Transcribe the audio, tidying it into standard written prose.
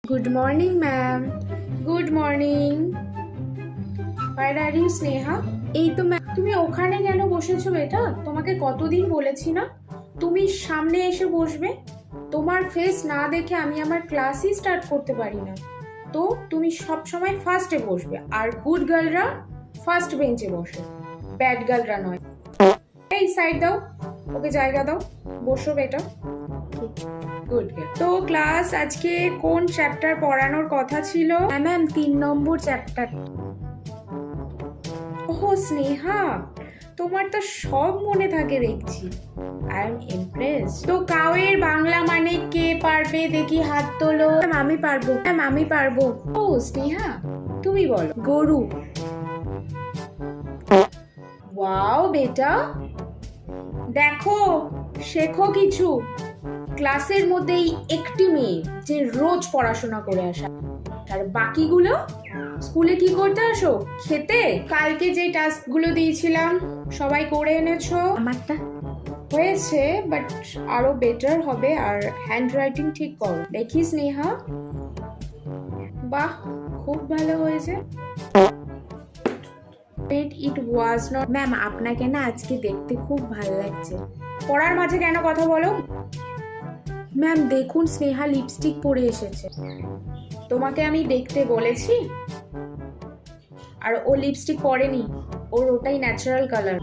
Good morning, ma'am. Good morning. Where are you, Sneha? এই তো ma'am. তুমি ওখানে কেন বসেছো বেটা? তোমাকে কতদিন বলেছি না তুমি সামনে এসে বসবে। তোমার ফেস না দেখে আমি আমার ক্লাসই স্টার্ট করতে পারি না। তো তুমি সব সময় ফার্স্টে বসবে, আর গুড গার্লরা ফার্স্ট বেঞ্চে বসে, ব্যাড গার্লরা নয়। এই সাইড দাও, ওকে জায়গা দাও, বসো বেটা। গুড। তো ক্লাস আজকে কোন চ্যাপ্টার পড়ানোর কথা ছিল? ম্যাম 3 নম্বর চ্যাপ্টার। ওহো স্নেহা, তোমার তো সব মনে থাকে দেখছি। I am Impress. তো কাউয়ের বাংলা মানে কে পারবে দেখি হাত তোলো। ম্যাম আমি পারবো। ম্যাম আমি পারবো। ও স্নেহা তুমি বলো। গরু। ওয়াও বেটা, দেখো শেখো কিছু। ক্লাসের মধ্যেই একটি মেয়ে যে রোজ পড়াশোনা করে আসা, আর বাকিগুলো স্কুলে কি করতে আসো? খেতে। কালকে যে টাস্কগুলো দিয়েছিলাম সবাই করে এনেছো? আমারটা হয়েছে, বাট আরো বেটার হবে। আর হ্যান্ড রাইটিং ঠিক করো দেখি স্নেহা। বাহ, খুব ভালো হয়েছে। ইট ওয়াজ নট। ম্যাম আপনাকে না আজকে দেখতে খুব ভালো লাগছে। পড়ার মাঝে কেন কথা বলো? ম্যাম দেখুন স্নেহা লিপস্টিক পরে এসেছে। তোমাকে আমি দেখতে বলেছি? আর ও লিপস্টিক পরেনি, ওর ওটাই ন্যাচারাল কালার।